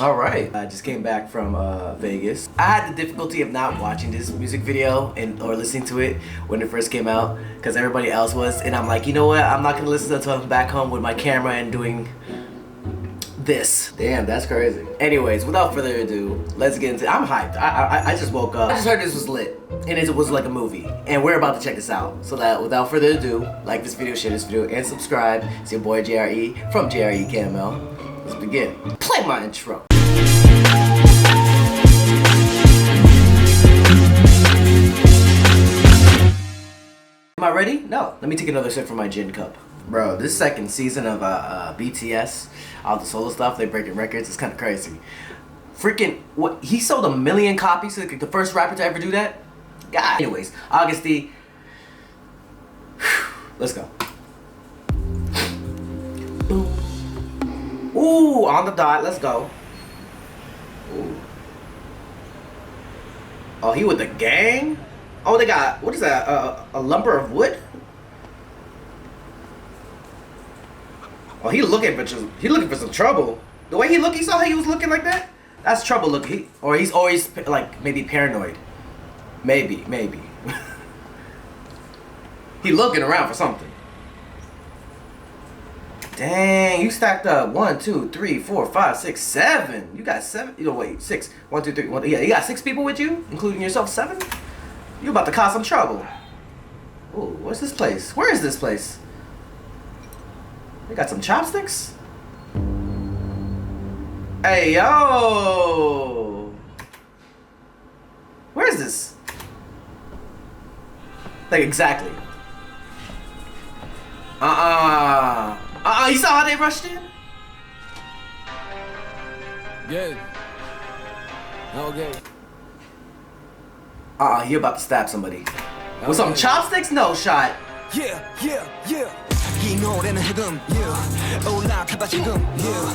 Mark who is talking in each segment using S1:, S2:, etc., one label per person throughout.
S1: Alright, I just came back from Vegas. I had the difficulty of not watching this music video or listening to it when it first came out because everybody else was, and I'm like, you know what, I'm not gonna listen until I'm back home with my camera and doing this. Damn, that's crazy. Anyways, without further ado, let's get into it. I'm hyped. I just woke up. I just heard this was lit, and it was like a movie, and we're about to check this out. So that without further ado, like this video, share this video, and subscribe. It's your boy JRE from Jrekml. Let's begin. Play my intro. Am I ready? No. Let me take another sip from my gin cup. Bro, this second season of BTS, all the solo stuff, they breaking records. It's kind of crazy. Freaking, what? He sold 1 million copies, so the first rapper to ever do that? God. Anyways, Agust. Let's go. Ooh, on the dot. Let's go. Ooh. Oh, he with the gang? Oh, they got, what is that? A lumber of wood? Oh, he looking for some trouble. The way he looked, you saw how he was looking like that? That's trouble looking. Or he's always like maybe paranoid. Maybe. He looking around for something. Dang, you stacked up 1, 2, 3, 4, 5, 6, 7. You got 7. You know, wait, 6. 1, 2, 3. 1. Yeah, you got 6 people with you, including yourself. 7. You about to cause some trouble. Ooh, what's this place? Where is this place? They got some chopsticks? Hey, yo! Where is this? Like, exactly. You saw how they rushed in?
S2: Yeah. Okay.
S1: He about to stab somebody. With some chopsticks? No shot.
S2: Yeah. 이 노래는 해금. Yeah. 올라타봐 지금. Yeah.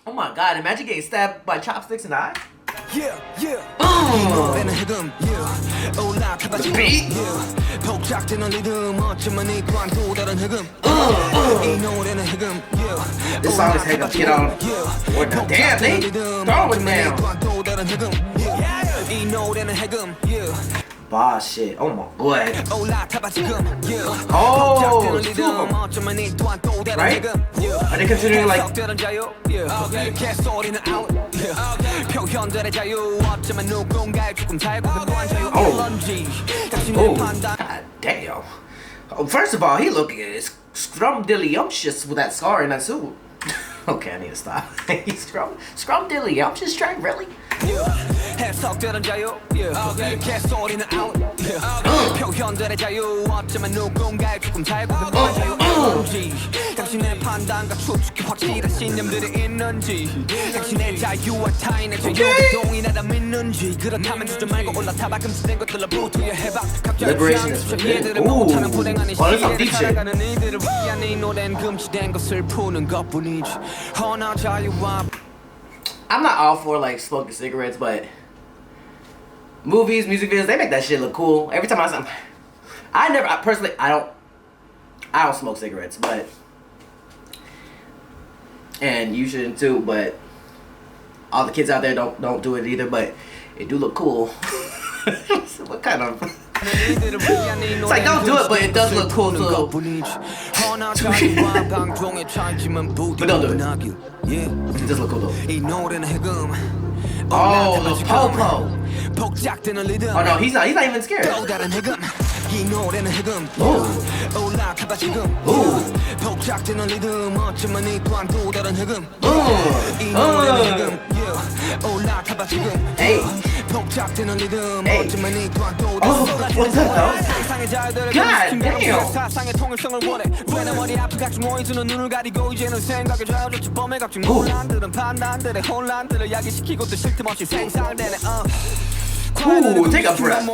S1: Oh my god, imagine getting stabbed by chopsticks in the eye.
S2: Yeah. 이 노래는 해금. Yeah. 올라타봐 지금. Yeah. 복잡되는 리듬 어쩌면 이 또한 또 다른 해금. 이 노래는 해금. Yeah.
S1: This song is Haegeum. Get on. What the damn, they throwing down.
S2: 이 노래는 해금. Yeah.
S1: Bah shit. Oh my boy. Oh, two of them. Right? Are they considering like? Oh, god damn. Oh, first of all, he looking scrumdiddlyumptious with that scar in that suit. Okay, I need to stop. He's scrumdiddlyumptious, Trey, really?
S2: 해석되는 자유 개소리는 out 표현들의 자유 어쩌면 누군가의 조금 잘못된 자유인지 당신의 판단과 추측이 확실한 신념들이 있는지 당신의 자유와 타인의 자유가 동일하다 믿는지 그렇다면 주저 말고 올라타봐 금지된 것들로부터 해봐
S1: Liberation is for good. Ooh, oh, that's some deep shit.
S2: 이들을 위한 이 노래는 금지된 것을 푸는 것뿐이지 허나 자유와
S1: I'm not all for like smoking cigarettes, but movies, music videos, they make that shit look cool. Every time I don't smoke cigarettes, but and you shouldn't too, but all the kids out there don't do it either, but it do look cool. What kind of it's like don't do it, but it does look cool too. But don't do it. It does look cool though. Oh, the po-po. Oh no, he's not even scared. Hey. Oh, what's up, though? God damn. Ooh, take a breath.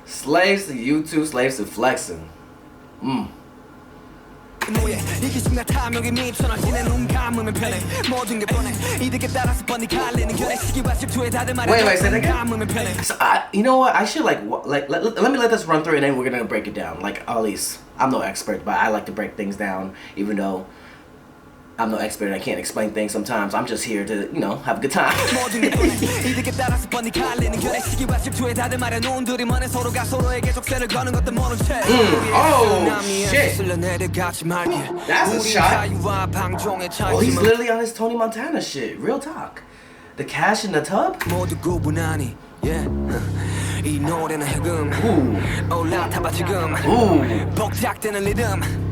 S1: Slaves to YouTube, slaves to flexing.
S2: 뭐해 이게 순간 탐욕에 미쳐나지는 눈 감으면 편해 모든 게 뻔해 이득에 따라서 뻔히 갈리는 견해 시기와 질투에 다들 말해
S1: Wait, say that again?
S2: 감으면 편해
S1: So, you know what? I should let me let this run through and then we're gonna break it down. Like, at least I'm no expert, but I like to break things down, even though I'm no expert and I can't explain things sometimes. I'm just here to, you know, have a good time.
S2: 모든 게 뻔해 이득에 따라서 뻔히 갈리는 견해 시기와 질투에 다들 말해 눈들이 먼해 서로가 서로에게 족쇄를 거는 것도 모른 채
S1: Oh shit! That's a shot. Oh, he's literally on his Tony Montana shit. Real talk. The cash in the tub?
S2: 모두 구분하니 이 노래는 해금 올라타봐 지금 복작되는 리듬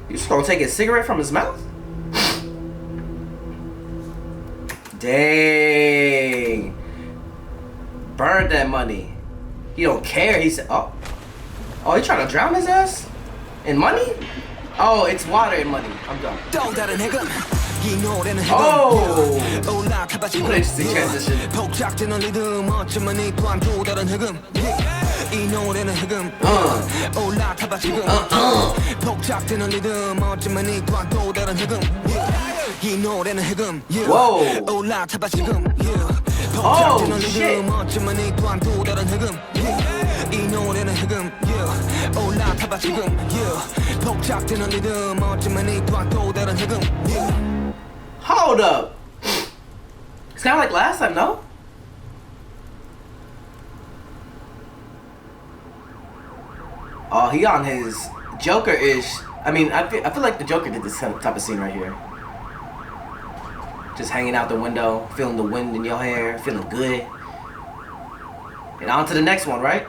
S1: You just gonna take a cigarette from his mouth? Dang. Burn that money. He don't care. He said, oh, he trying to drown his ass? In money? Oh, it's water and money. I'm done. Oh! What an interesting transition. Whoa! Oh, shit! Hold up! It's kind of like last time, no? Oh, he on his Joker-ish. I mean, I feel like the Joker did this type of scene right here. Just hanging out the window, feeling the wind in your hair, feeling good. And on to the next one, right?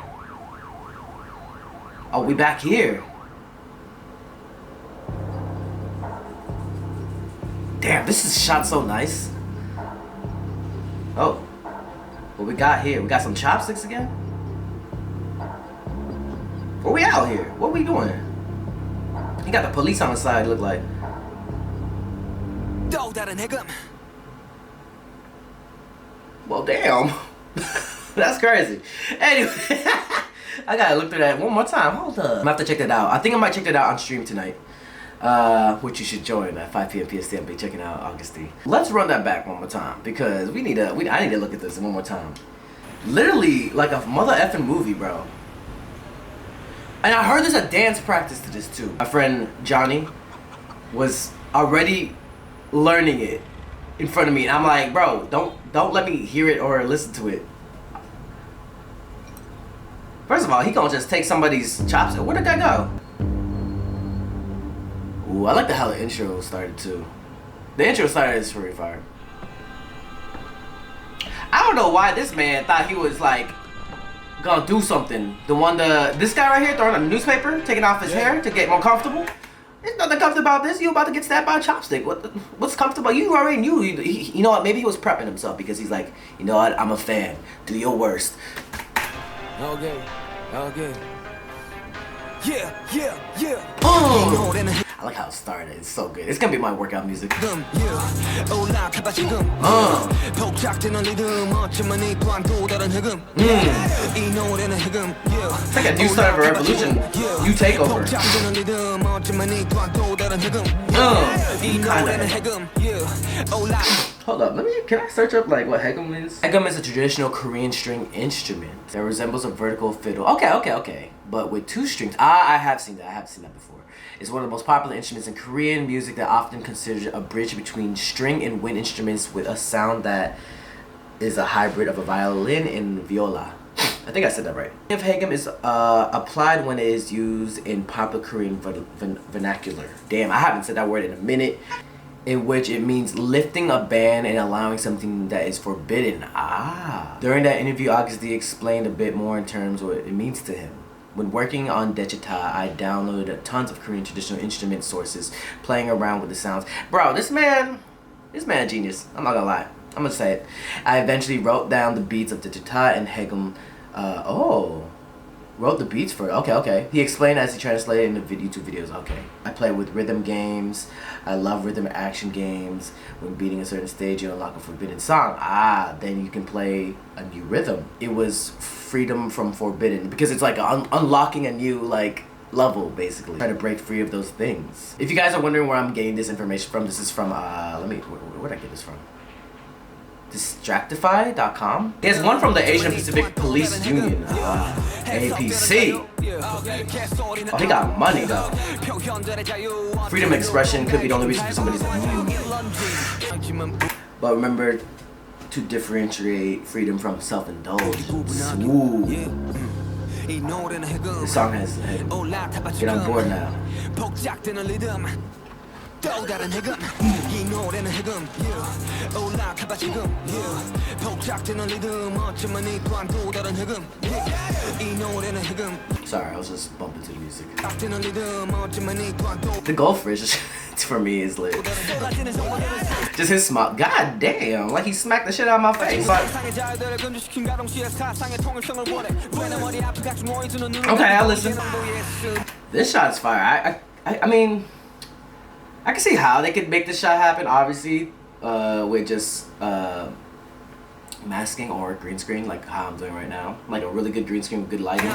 S1: Oh, we back here. Damn, this is shot so nice. Oh, what we got here? We got some chopsticks again? What we out here? What we doing? He got the police on the side, look like. Well, damn. That's crazy. Anyway, I gotta look through that one more time. Hold up. I'm gonna have to check that out. I think I might check that out on stream tonight. Which you should join at 5 p.m. PST. I'll be checking out Agust. Let's run that back one more time because I need to look at this one more time. Literally like a mother effing movie, bro. And I heard there's a dance practice to this too. My friend Johnny was already learning it in front of me, and I'm like, bro, don't let me hear it or listen to it. First of all, he gonna just take somebody's chopstick. Where did that go? Ooh, I like how the intro started too. The intro started is pretty fire. I don't know why this man thought he was like gonna do something. This guy right here throwing a newspaper, taking off his hair to get more comfortable. There's nothing comfortable about this. You about to get stabbed by a chopstick. What's comfortable? You already knew. You know what? Maybe he was prepping himself because he's like, you know what? I'm a fan. Do your worst.
S2: Okay. Yeah.
S1: I like how it started. It's so good. It's gonna be my workout music. It's like a new start of a revolution. You take over. Hold up, can I search up like what Haegeum is? Haegeum is a traditional Korean string instrument that resembles a vertical fiddle. Okay. But with two strings. I have seen that. I have seen that before. It's one of the most popular instruments in Korean music that often considered a bridge between string and wind instruments with a sound that is a hybrid of a violin and viola. I think I said that right. If Haegeum is applied when it is used in popular Korean vernacular. Damn, I haven't said that word in a minute. In which it means lifting a ban and allowing something that is forbidden. During that interview, Agust explained a bit more in terms of what it means to him. When working on Dechita, I downloaded tons of Korean traditional instrument sources, playing around with the sounds. Bro, this man a genius. I'm not gonna lie. I'm gonna say it. I eventually wrote down the beats of Dechita and Haegeum. Wrote the beats for it. Okay. He explained as he translated into YouTube videos. Okay. I play with rhythm games. I love rhythm action games. When beating a certain stage, you unlock a forbidden song. Then you can play a new rhythm. It was freedom from forbidden because it's like unlocking a new like level basically. Try to break free of those things. If you guys are wondering where I'm getting this information from, this is from where'd I get this from? Distractify.com. There's one from the Asian Pacific Police Union. APC. Oh, he got money though. Freedom of expression could be the only reason for somebody's but remember to differentiate freedom from self-indulgence. Ooh. This song has get on board now. 또 다른 해금 이 노래는 해금 올라타봐 지금 복잡되는 리듬 어쩌면 이 또한 또 다른 해금 이 노래는 해금. Sorry, I was just bumping to the music. The goldfish for me is lit. Just his smile. God damn, like he smacked the shit out of my face. Okay, I'll listen. This shot's fire. I mean, I can see how they could make this shot happen, obviously, with just masking or green screen, like how I'm doing right now. Like a really good green screen with good lighting.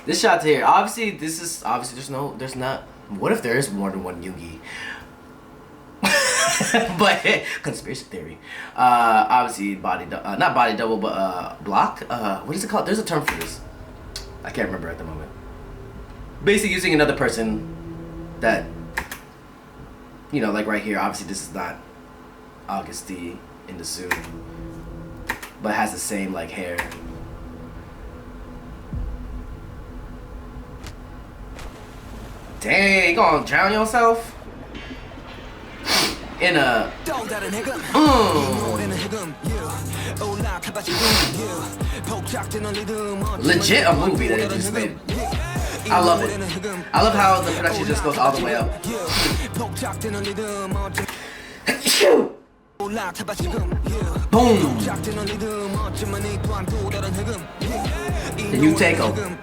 S1: This shot here, obviously, there's not. What if there is more than one Yoongi? But conspiracy theory. Obviously not body double, but block. What is it called? There's a term for this. I can't remember at the moment. Basically using another person that, you know, like right here. Obviously this is not Agust in the suit, but has the same like hair. Dang, you gonna drown yourself? In a legit a movie that they just made. I love it. I love how the production just goes all the way up. Boom. The new takeover.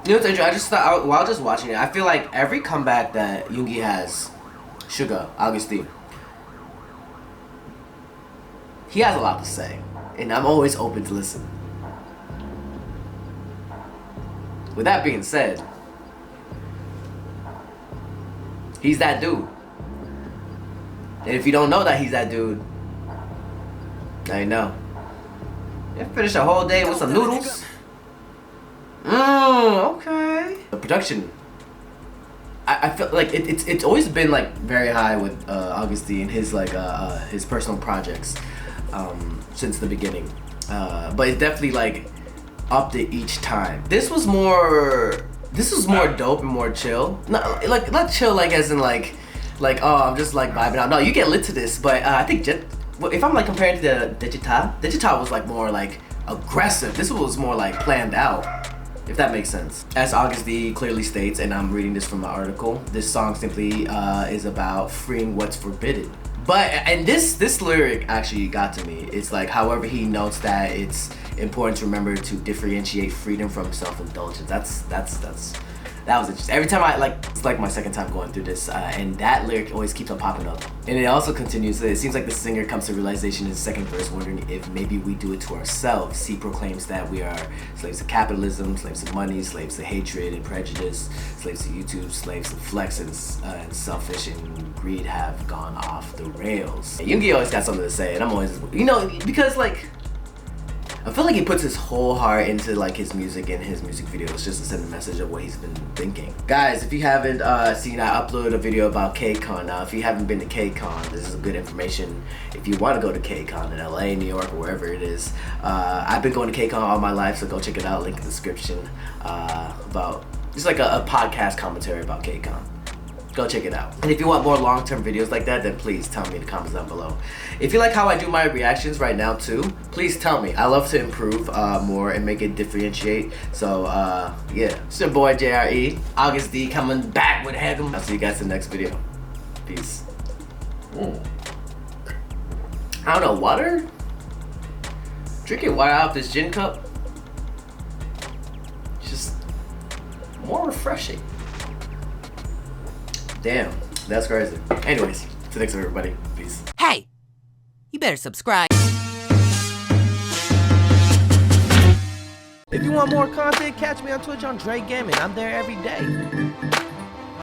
S1: You know what's interesting? I just thought while just watching it, I feel like every comeback that Yoongi has, Suga, Agustin, he has a lot to say, and I'm always open to listen. With that being said, he's that dude. And if you don't know that he's that dude, now you know. You finish a whole day with some noodles? Okay. The production, I feel like it's always been like very high with Agustin, his like his personal projects since the beginning. But it's definitely like upped it each time. This was more dope and more chill. Not chill like as in like oh I'm just like vibing out. No, you get lit to this. But I think if I'm like comparing to the Digital was like more like aggressive. This was more like planned out, if that makes sense. As Agust D clearly states, and I'm reading this from the article, this song simply is about freeing what's forbidden. And this lyric actually got to me. It's like, however, he notes that it's important to remember to differentiate freedom from self-indulgence. That was interesting. Every time it's like my second time going through this, and that lyric always keeps on popping up. And it also continues, it seems like the singer comes to realization in the second verse, wondering if maybe we do it to ourselves. He proclaims that we are slaves to capitalism, slaves to money, slaves to hatred and prejudice, slaves to YouTube, slaves to flex, and selfish and greed have gone off the rails. And Yoongi always got something to say, and I'm always, because like, I feel like he puts his whole heart into like his music and his music videos just to send a message of what he's been thinking. Guys, if you haven't seen, I uploaded a video about KCON. Now, if you haven't been to KCON, this is good information. If you want to go to KCON in LA, New York, or wherever it is, I've been going to KCON all my life, so go check it out. Link in the description. About just like a podcast commentary about KCON. Go check it out. And if you want more long-term videos like that, then please tell me in the comments down below. If you like how I do my reactions right now too, please tell me. I love to improve more and make it differentiate. So yeah, it's your boy JRE, Agust D coming back with Haegeum. I'll see you guys in the next video. Peace. I don't know, water? Drinking water out of this gin cup, it's just more refreshing. Damn, that's crazy. Anyways, to next time, everybody. Peace.
S3: Hey, you better subscribe.
S4: If you want more content, catch me on Twitch on Jrekml. I'm there every day.